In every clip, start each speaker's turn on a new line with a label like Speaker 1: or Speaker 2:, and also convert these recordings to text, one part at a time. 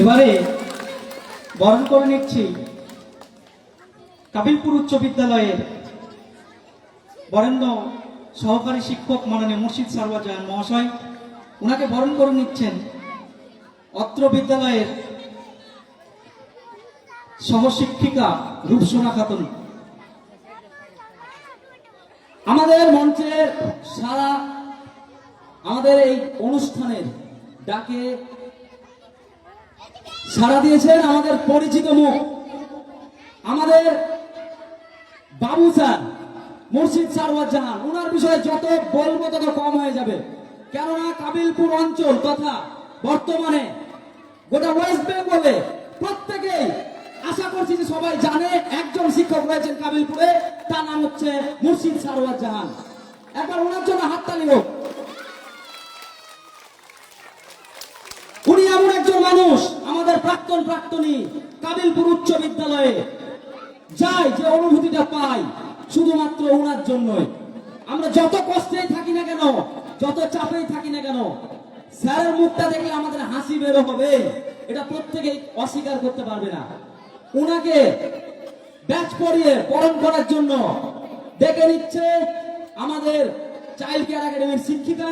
Speaker 1: এবারে বরণ করে নিচ্ছি কাবিলপুর উচ্চ বিদ্যালয়ের বরেণ্য সহকারী শিক্ষক মাননীয় মুর্শিদ সারওয়ার জাহান মহাশয়। ওনাকে বরণ করে নিচ্ছেন অত্র বিদ্যালয়ের সহশিক্ষিকা রূপসোনা খাতুন। আমাদের মঞ্চের সারা আমাদের এই অনুষ্ঠানের ডাকে সাড়া দিয়েছেন আমাদের পরিচিত মুখ, আমাদের বাবু স্যার মুর্শিদ সারওয়ার জাহান। ওনার বিষয়ে যত বলবো তত কম হয়ে যাবে, কেননা কাবিলপুর অঞ্চল তথা বর্তমানে গোটা ওয়েস্ট বেঙ্গলে প্রত্যেকেই আশা করছি যে সবাই জানে একজন শিক্ষক রয়েছেন কাবিলপুরে, তার নাম হচ্ছে মুর্শিদ সারওয়ার জাহান। একবার ওনার জন্য হাততালি হোক। উনি এমন একজন মানুষ, আমাদের প্রাক্তনী কাবিলপুর উচ্চ বিদ্যালয়ে যাই যে অনুভূতিটা পাই শুধুমাত্র ওনার জন্যই। আমরা যত কষ্টেই থাকি না কেন, যত চাপেই থাকি না কেন, স্যারের মুখটা দেখলে আমাদের হাসি বের হবে, এটা প্রত্যেকেই অস্বীকার করতে পারবে না। ওনাকে ব্যাচ পরিয়ে বরণ করার জন্য ডেকে নিচ্ছে আমাদের চাইল্ড কেয়ার একাডেমির শিক্ষিকা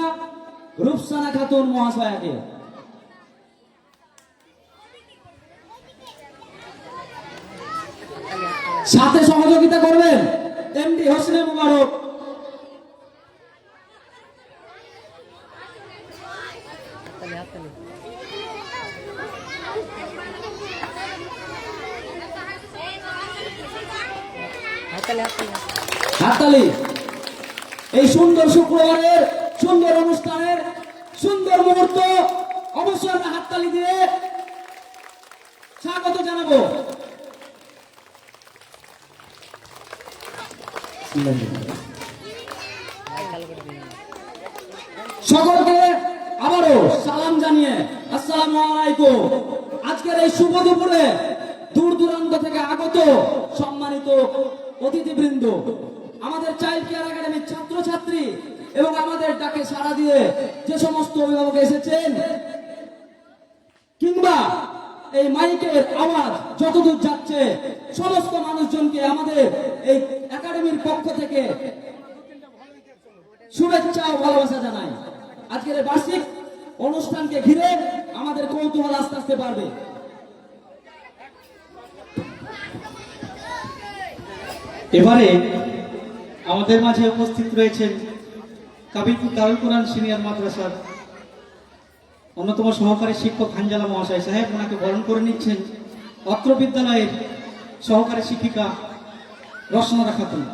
Speaker 1: রূপসানা খাতুন মহাশয়াকে। সাথে সহযোগিতা করবেন এমডি হোসনে মুবারক। হাততালি এই সুন্দর শুক্রবারের সুন্দর অনুষ্ঠানের সুন্দর মুহূর্ত অবশ্যই আমরা হাততালি দিয়ে স্বাগত জানাবো। সকলকে আবারও সালাম জানিয়ে আসসালামু আলাইকুম। আজকের এই শুভ দুপুরে দূর দূরান্ত থেকে আগত সম্মানিত অতিথিবৃন্দ, আমাদের চাইল্ড কেয়ার একাডেমির ছাত্রছাত্রী এবং আমাদের ডাকে সাড়া দিয়ে যে সমস্ত অভিভাবক এসেছেন, কিংবা এই মাইকের আওয়াজ যতদূর যাচ্ছে, সমস্ত মানুষজনকে আমাদের এই একাডেমির পক্ষ থেকে শুভেচ্ছা ও ভালোবাসা জানাই। আজকের এই বার্ষিক অনুষ্ঠানকে ঘিরে আমাদের কৌতূহল আস্তে আস্তে বাড়বে। এবারে আমাদের মাঝে উপস্থিত রয়েছেন কাবিলপুর দারুল কোরআন সিনিয়র মাদ্রাসার অন্যতম সহকারী শিক্ষক হানজালা মহাশয় সাহেব। ওনাকে বরণ করে নিচ্ছেন অত্র বিদ্যালয়ের সহকারী শিক্ষিকা রসনা খাতুন।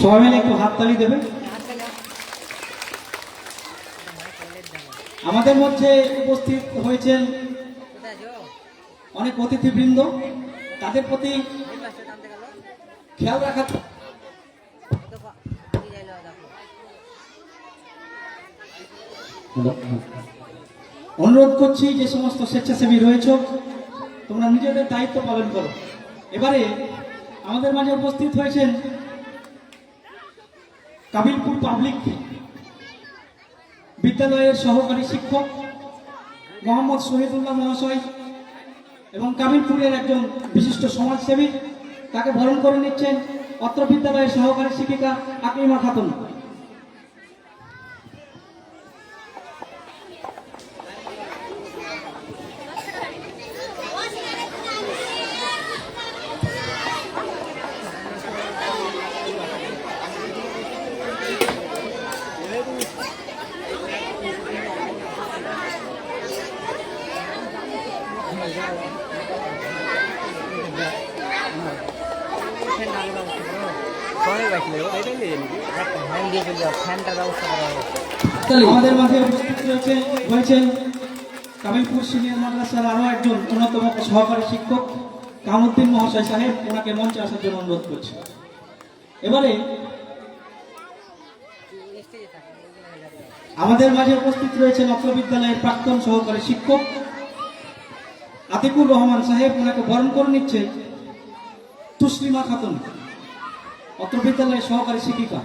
Speaker 1: সবাই মিলে একটু হাততালি দেবে। আমাদের মধ্যে উপস্থিত হয়েছেন অনেক অতিথিবৃন্দ, তাদের প্রতি খেয়াল রাখা অনুরোধ করছি, যে সমস্ত স্বেচ্ছাসেবী রয়েছ তোমরা নিজেদের দায়িত্ব পালন করো। এবারে আমাদের মাঝে উপস্থিত হয়েছেন কাবিলপুর পাবলিক বিদ্যালয়ের সহকারী শিক্ষক মোহাম্মদ শহীদুল্লাহ মহাশয় এবং কাবিলপুরের একজন বিশিষ্ট সমাজসেবী। তাকে বরণ করে নিচ্ছেন অত্র বিদ্যালয়ের সহকারী শিক্ষিকা আকলিমা খাতুন। আমাদের মাঝে উপস্থিত হয়েছেন
Speaker 2: কামিলপুর সিনিয়র মাদ্রাসার আরো একজন অন্যতম সহকারী শিক্ষক কামুদ্দিন মহাশয় সাহেব, ওনাকে মঞ্চে আসার জন্য অনুরোধ করছি। এবারে আমাদের মাঝে উপস্থিত রয়েছেন অত্র বিদ্যালয়ের প্রাক্তন সহকারী শিক্ষক আতিকুর রহমান সাহেব, ওনাকে বরণ করে নিচ্ছে তুসলিমা খাতুন, অত্র বিদ্যালয়ের সহকারী শিক্ষিকা।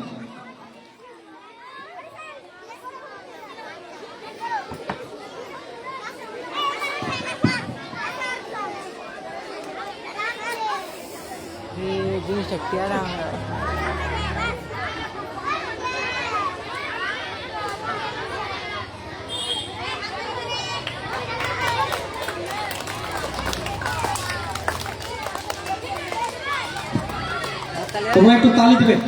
Speaker 3: জিনিসটা পেয়ারা
Speaker 2: তোমরা একটু তালি দিবেন।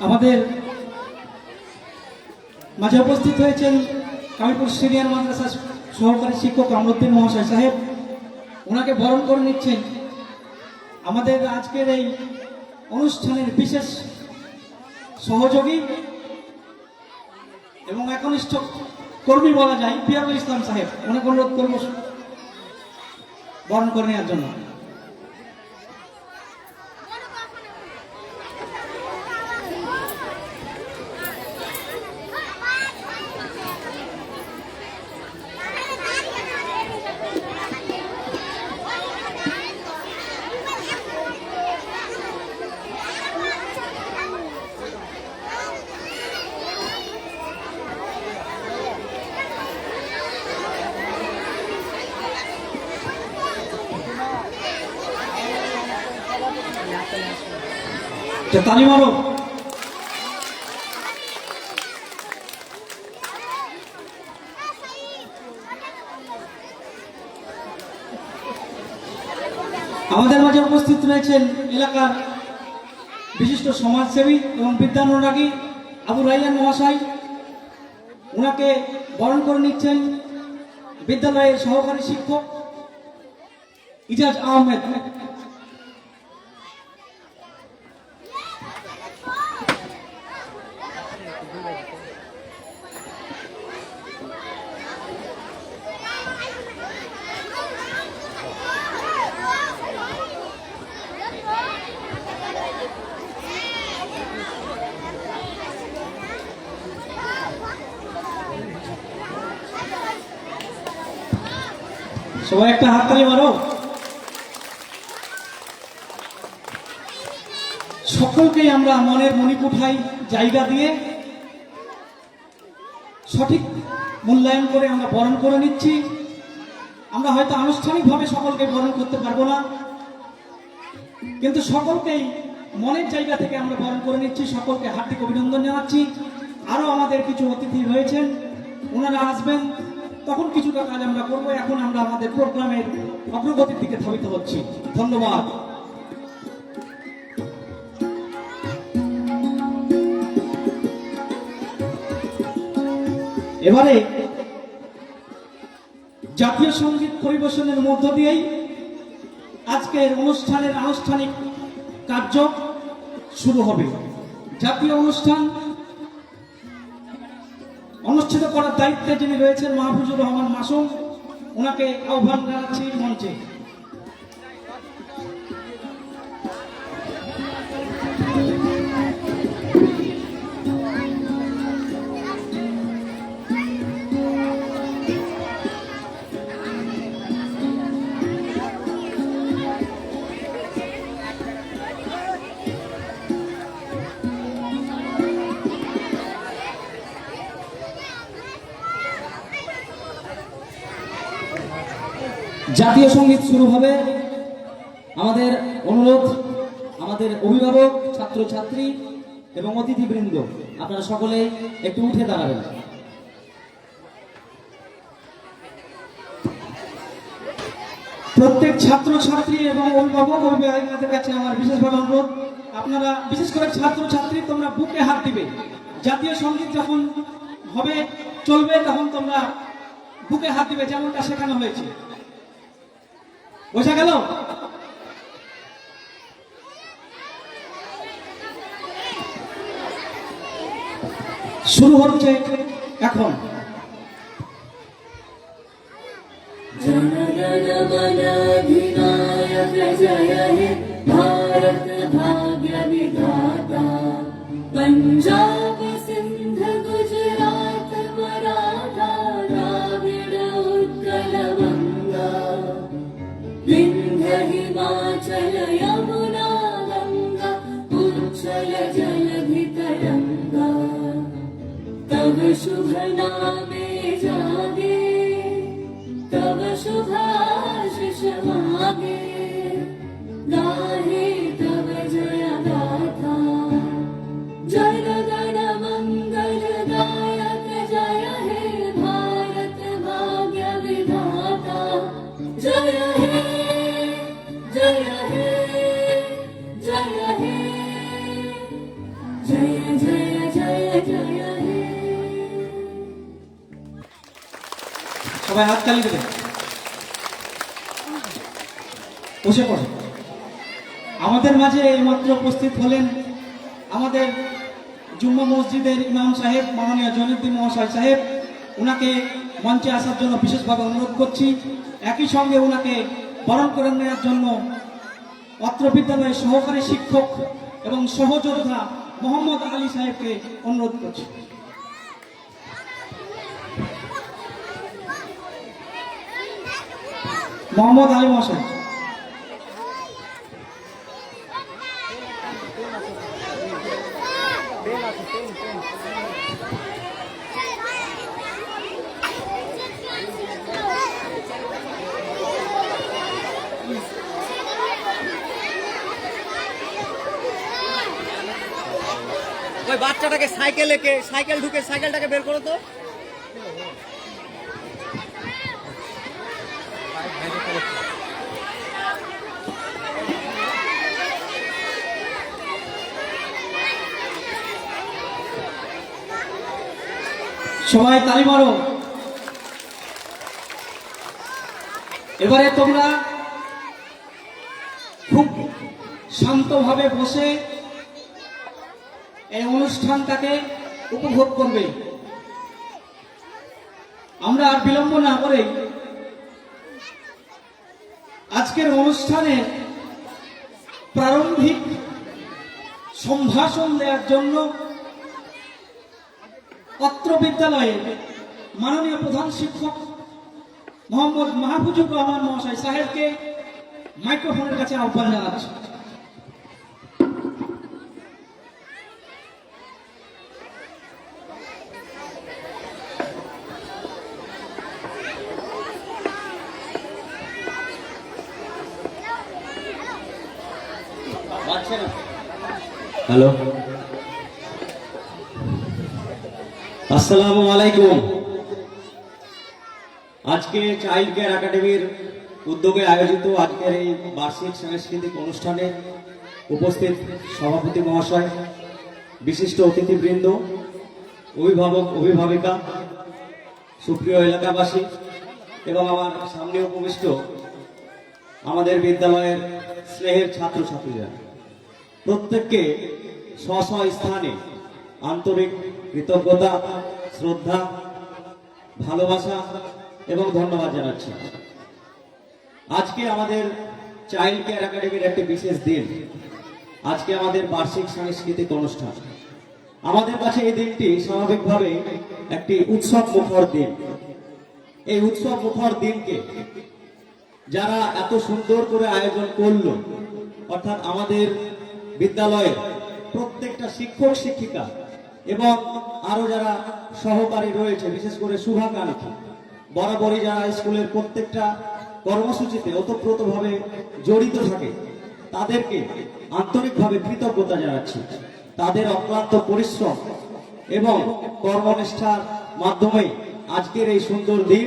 Speaker 2: আমাদের মাঝে উপস্থিত হয়েছেন কামিলপুর সিনিয়র মাদ্রাসা সহকারী শিক্ষক কামরুদ্দিন মহাশয় সাহেব, ওনাকে বরণ করে নিচ্ছেন আমাদের আজকের এই অনুষ্ঠানের বিশেষ সহযোগী এবং একনিষ্ঠ কর্মী বলা যায় পিয়ারুল ইসলাম সাহেব, ওনাকে অনুরোধ করব বরণ করে নেওয়ার জন্য। তালি মারো। আমাদের মাঝে উপস্থিত রয়েছেন এলাকার বিশিষ্ট সমাজসেবী এবং বিদ্যানুরাগী আবু রাইয়ান মহাশয়, ওনাকে বরণ করে নিচ্ছেন বিদ্যালয়ের সহকারী শিক্ষক ইজাজ আহমেদ। সবাই একটা হাততালি মারো। সকলকেই আমরা মনের মণিকুঠায় জায়গা দিয়ে সঠিক মূল্যায়ন করে আমরা বরণ করে নিচ্ছি। আমরা হয়তো আনুষ্ঠানিকভাবে সকলকে বরণ করতে পারবো না, কিন্তু সকলকেই মনের জায়গা থেকে আমরা বরণ করে নিচ্ছি। সকলকে হার্দিক অভিনন্দন জানাচ্ছি। আরো আমাদের কিছু অতিথি রয়েছেন, ওনারা আসবেন, তখন কিছুটা কাজ আমরা করবো। এখন আমরা আমাদের প্রোগ্রামের অগ্রগতির দিকে ধাবিত হচ্ছি। ধন্যবাদ। এবারে জাতীয় সঙ্গীত পরিবেশনের মধ্য দিয়েই আজকের অনুষ্ঠানের আনুষ্ঠানিক কার্য শুরু হবে। জাতীয় অনুষ্ঠান অনুষ্ঠিত করার দায়িত্বে যিনি রয়েছেন মাহফুজুর রহমান মাসুম, ওনাকে আহ্বান জানাচ্ছি মঞ্চে।
Speaker 1: জাতীয় সঙ্গীত শুরু হবে। আমাদের অনুরোধ, আমাদের অভিভাবক, ছাত্রছাত্রী এবং অতিথিবৃন্দ, আপনারা সকলে একটু উঠে দাঁড়াবেন।
Speaker 2: প্রত্যেক ছাত্রছাত্রী এবং অভিভাবক অভিভাবকদের কাছে আমার বিশেষভাবে অনুরোধ, আপনারা বিশেষ করে ছাত্রছাত্রী তোমরা বুকে হাত দিবে। জাতীয় সঙ্গীত যখন হবে চলবে তখন তোমরা বুকে হাত দিবে, যেমনটা শেখানো হয়েছে। বোঝা গেল? শুরু হচ্ছে এখন।
Speaker 3: जनगणमनाधिनायक जय हे भारत भाग्य विधाता पंजाब सिंध गुजरात मराठा द्राविड़ उत्कल बंगा विंध्य हिमाचल यमुना गंगा उच्चल जलधि तरंगा तव शुभ नामे जागे तव शुभाशिष मागे गाहे तव जय गाथा जय गण मंगल दायक जय हे भारत भाग्य विधाता जय हे जय हे जय हे जय जय जय जय हे।
Speaker 2: সবাই হাত তালি দেবে, বসে পড়ে। আমাদের মাঝে এইমাত্র উপস্থিত হলেন আমাদের জুম্মা মসজিদের ইমাম সাহেব মাননীয় জৈনুদ্দিন মহাশয় সাহেব। ওনাকে মঞ্চে আসার জন্য বিশেষভাবে অনুরোধ করছি। একই সঙ্গে ওনাকে বরণ করে নেওয়ার জন্য অত্র বিদ্যালয়ের সহকারী শিক্ষক এবং সহযোদ্ধা মোহাম্মদ আলী সাহেবকে অনুরোধ করছি। মোহাম্মদ আলী মহাশয়।
Speaker 4: ওই বাচ্চাটাকে সাইকেল ঢুকে সাইকেলটাকে বের করো তো।
Speaker 2: সবাই তালি মারো। এবারে তোমরা খুব শান্তভাবে বসে এই অনুষ্ঠানটাকে উপভোগ করবে। আমরা আর বিলম্ব না করে আজকের অনুষ্ঠানের প্রারম্ভিক সম্ভাষণ দেওয়ার জন্য অত্র বিদ্যালয়ের মাননীয় প্রধান শিক্ষক মোহাম্মদ মাহফুজুর রহমান মহাশয় সাহেবকে মাইক্রোফোনের কাছে আহ্বান জানাচ্ছি।
Speaker 1: হ্যালো, আসসালামু আলাইকুম। আজকে চাইল্ড কেয়ার একাডেমির উদ্যোগে আয়োজিত আজকের এই বার্ষিক সাংস্কৃতিক অনুষ্ঠানে উপস্থিত সভাপতি মহাশয়, বিশিষ্ট অতিথিবৃন্দ, অভিভাবক অভিভাবিকা, সুপ্রিয় এলাকাবাসী এবং আমার সামনে উপবিষ্ট আমাদের বিদ্যালয়ের স্নেহের ছাত্রছাত্রীরা, প্রত্যেককে স্ব স্ব স্থানে আন্তরিক কৃতজ্ঞতা, শ্রদ্ধা, ভালোবাসা এবং ধন্যবাদ জানাচ্ছি। আজকে আমাদের চাইল্ড কেয়ার একাডেমির একটি বিশেষ দিন। আজকে আমাদের বার্ষিক সাংস্কৃতিক অনুষ্ঠান। আমাদের কাছে এই দিনটি স্বাভাবিকভাবে একটি উৎসব মুখর দিন। এই উৎসব মুখর দিনকে যারা এত সুন্দর করে আয়োজন করলো, অর্থাৎ আমাদের বিদ্যালয়ের প্রত্যেকটা শিক্ষক শিক্ষিকা এবং আরো যারা সহকারী রয়েছে, বিশেষ করে শুভাকাঙ্ক্ষী, বরাবরই যারা স্কুলের প্রত্যেকটা কর্মসূচিতে ওতপ্রোতভাবে জড়িত থাকে, তাদেরকে আন্তরিকভাবে কৃতজ্ঞতা জানাচ্ছি। তাদের অক্লান্ত পরিশ্রম এবং কর্মনিষ্ঠার মাধ্যমে আজকের এই সুন্দর দিন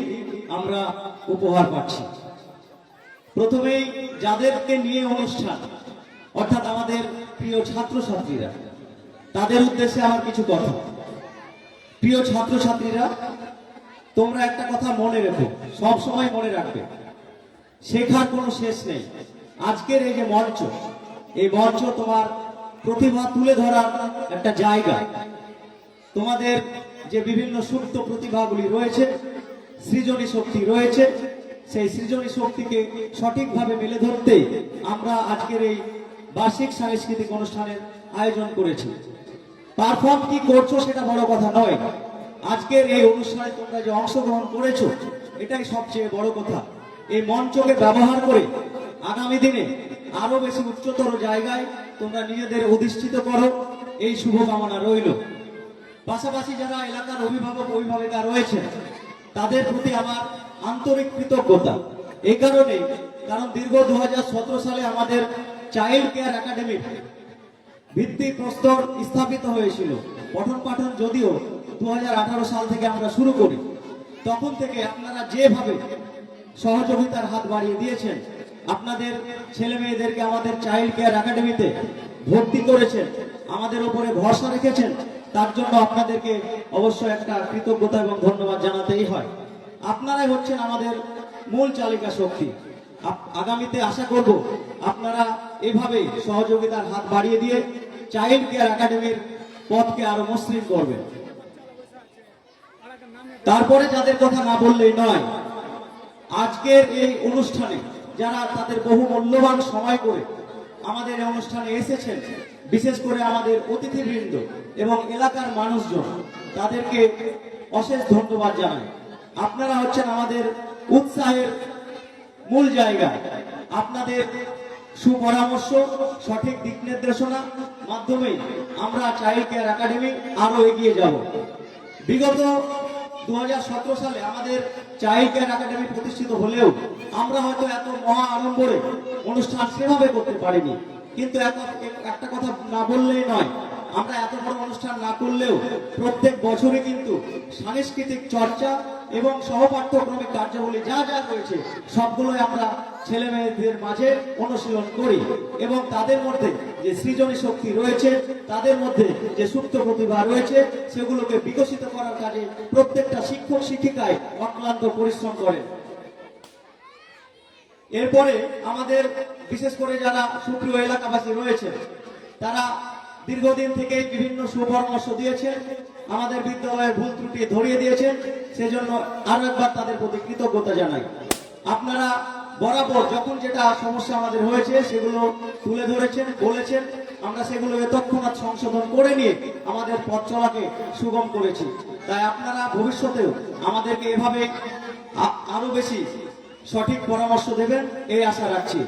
Speaker 1: আমরা উপহার পাচ্ছি। প্রথমেই যাদেরকে নিয়ে অনুষ্ঠান, অর্থাৎ আমাদের প্রিয় ছাত্রছাত্রীরা, তাদের উদ্দেশ্যে আমার কিছু কথা। প্রিয় ছাত্রছাত্রীরা, তোমরা একটা কথা মনে রেখো, সব সময় মনে রাখবে, শেখার কোনো শেষ নেই। আজকের এই যে মঞ্চ, এই মঞ্চ তোমার প্রতিভা তুলে ধরার একটা জায়গা।
Speaker 2: তোমাদের যে বিভিন্ন সুপ্ত প্রতিভাগুলি রয়েছে, সৃজনী শক্তি রয়েছে, সেই সৃজনী শক্তিকে সঠিকভাবে মেলে ধরতে আমরা আজকের এই বার্ষিক সাংস্কৃতিক অনুষ্ঠানের আয়োজন করেছি। পারফর্ম কি করছো সেটা বড় কথা নয়, আজকের এই অনুষ্ঠানে তোমরা যে অংশগ্রহণ করেছো এটাই সবচেয়ে বড় কথা। এই মঞ্চকে ব্যবহার করে আগামী দিনে আরো বেশি উচ্চতর জায়গায় তোমরা নিজেদের অধিষ্ঠিত করো, এই শুভকামনা রইল। পাশাপাশি যারা এলাকার অভিভাবক অভিভাবিকা রয়েছে তাদের প্রতি আমার আন্তরিক কৃতজ্ঞতা। এই কারণে কারণ দীর্ঘ 2017 সালে আমাদের চাইল্ড কেয়ার একাডেমির ভিত্তি প্রস্তর স্থাপিত হয়েছিল। পঠন পাঠন যদিও 2018 সাল থেকে আমরা শুরু করি, তখন থেকে আপনারা যেভাবে সহযোগিতার হাত বাড়িয়ে দিয়েছেন, আপনাদের ছেলে মেয়েদেরকে আমাদের চাইল্ড কেয়ার একাডেমিতে ভর্তি করেছেন, আমাদের উপরে ভরসা রেখেছেন, তার জন্য আপনাদেরকে অবশ্যই একটা কৃতজ্ঞতা এবং ধন্যবাদ জানাতেই হয়। আপনারাই হচ্ছেন আমাদের মূল চালিকা শক্তি। আগামীতে আশা করব আপনারা এভাবে সহযোগিতার হাত বাড়িয়ে দিয়ে চাইল্ড কেয়ার একাডেমির পথকে আরো মসৃণ করবেন। তারপরে যাদের কথা না বললেই নয়, আজকের এই অনুষ্ঠানে যারা তাদের বহু মূল্যবান সময় করে আমাদের এই অনুষ্ঠানে এসেছেন, বিশেষ করে আমাদের অতিথিবৃন্দ এবং এলাকার মানুষজন, তাদেরকে অশেষ ধন্যবাদ জানাই। আপনারা হচ্ছেন আমাদের উৎসাহের মূল জায়গা। আপনাদের সুপরামর্শ, সঠিক দিক নির্দেশনা মাধ্যমে আমরা চাইল্ড কেয়ার একাডেমি আরো এগিয়ে যাব। বিগত 2017 সালে আমাদের চাইল্ড কেয়ার একাডেমি প্রতিষ্ঠিত হলেও আমরা হয়তো এত মহা আড়ম্বরে অনুষ্ঠান সেভাবে করতে পারিনি। কিন্তু একটা কথা না বললেই নয়, আমরা এত বড় অনুষ্ঠান না করলেও প্রত্যেক বছরই কিন্তু সাংস্কৃতিক চর্চা এবং সহপাঠ্যক্রমিক কার্যাবলী যা যা রয়েছে সবগুলোই আমরা ছেলে মেয়েদের মাঝে অনুশীলন করি এবং তাদের মধ্যে যে সৃজনী শক্তি রয়েছে, তাদের মধ্যে যে সুপ্ত প্রতিভা রয়েছে, সেগুলোকে বিকশিত করার কাজে প্রত্যেকটা শিক্ষক শিক্ষিকায় অক্লান্ত পরিশ্রম করেন। এরপরে আমাদের বিশেষ করে যারা সুপ্রিয় এলাকাবাসী রয়েছে, তারা দীর্ঘদিন থেকে বিভিন্ন সুপরামর্শ দিয়েছেন, আমাদের বিদ্যালয়ের ভুল ত্রুটি ধরিয়ে দিয়েছেন, সেজন্য আরো একবার তাদের প্রতি কৃতজ্ঞতা জানাই। আপনারা বরাবর যখন যেটা সমস্যা আমাদের হয়েছে সেগুলো তুলে ধরেছেন, বলেছেন, আমরা সেগুলোকে তৎক্ষণাৎ সংশোধন করে নিয়ে আমাদের পথ চলাকে সুগম করেছি। তাই আপনারা ভবিষ্যতেও আমাদেরকে এভাবে আরো বেশি সঠিক পরামর্শ দেবেন এই আশা রাখছি।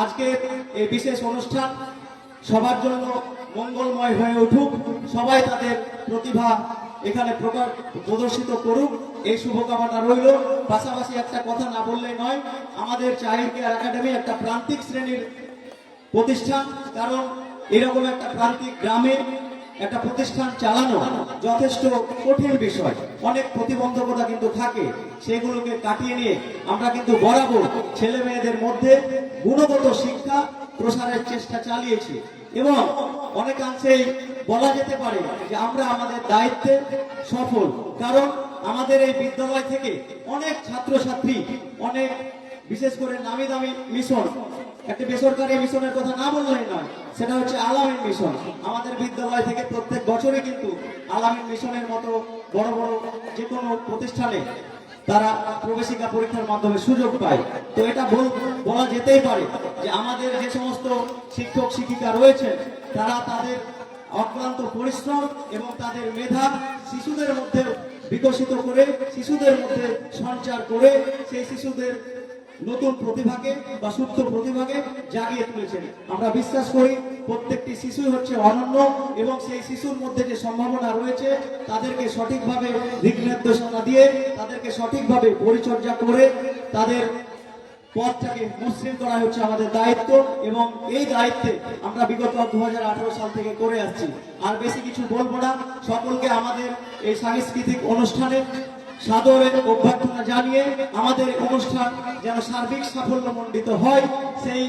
Speaker 2: আজকে এই বিশেষ অনুষ্ঠান সবার জন্য মঙ্গলময় হয়ে উঠুক, সবাই তাদের প্রতিভা এখানে প্রদর্শিত করুক, এই শুভকামনা রইল। পাশাপাশি একটা কথা না বললেই নয়, আমাদের চাইল্ড কেয়ার একাডেমি একটা প্রান্তিক শ্রেণীর প্রতিষ্ঠান। কারণ এরকম একটা প্রান্তিক গ্রামে একটা প্রতিষ্ঠান চালানো যথেষ্ট কঠিন বিষয়, অনেক প্রতিবন্ধকতা কিন্তু থাকে। সেগুলোকে কাটিয়ে নিয়ে আমরা কিন্তু বরাবর ছেলে মেয়েদের মধ্যে গুণগত শিক্ষা প্রসারের চেষ্টা চালিয়েছি এবং অনেকাংশেই বলা যেতে পারে যে আমরা আমাদের দায়িত্বে সফল। কারণ আমাদের এই বিদ্যালয় থেকে অনেক ছাত্রছাত্রী, অনেক বিশেষ করে নামি দামি মিশন, একটা বেসরকারি মিশনের কথা না বললেই নয়, সেটা হচ্ছে আলামিন মিশন। আমাদের বিদ্যালয় থেকে প্রত্যেক বছরই কিন্তু আলামিন মিশনের মতো বড় বড় যে কোনো প্রতিষ্ঠানে তারা প্রবেশিকা পরীক্ষার মাধ্যমে সুযোগ পায়। তো এটা বলা যেতেই পারে যে আমাদের যে সমস্ত শিক্ষক শিক্ষিকা রয়েছে তারা তাদের অক্লান্ত পরিশ্রম এবং তাদের মেধা শিশুদের মধ্যে বিকশিত করে, শিশুদের মধ্যে সঞ্চার করে সেই শিশুদের নতুন প্রতিভাকে বা সুপ্ত প্রতিভাকে জাগিয়ে তুলেছেন। আমরা বিশ্বাস করি প্রত্যেকটি শিশুই হচ্ছে অনন্য এবং সেই শিশুর মধ্যে যে সম্ভাবনা রয়েছে তাদেরকে সঠিকভাবে দিক নির্দেশনা দিয়ে, তাদেরকে সঠিকভাবে পরিচর্যা করে তাদের পথটাকে মসৃণ করা হচ্ছে আমাদের দায়িত্ব এবং এই দায়িত্বে আমরা বিগত 2018 সাল থেকে করে আসছি। আর বেশি কিছু বলবো না, সকলকে আমাদের এই সাংস্কৃতিক অনুষ্ঠানে সাদরের অভ্যর্থনা জানিয়ে আমাদের অনুষ্ঠান যেন সার্বিক সাফল্যমণ্ডিত হয় সেই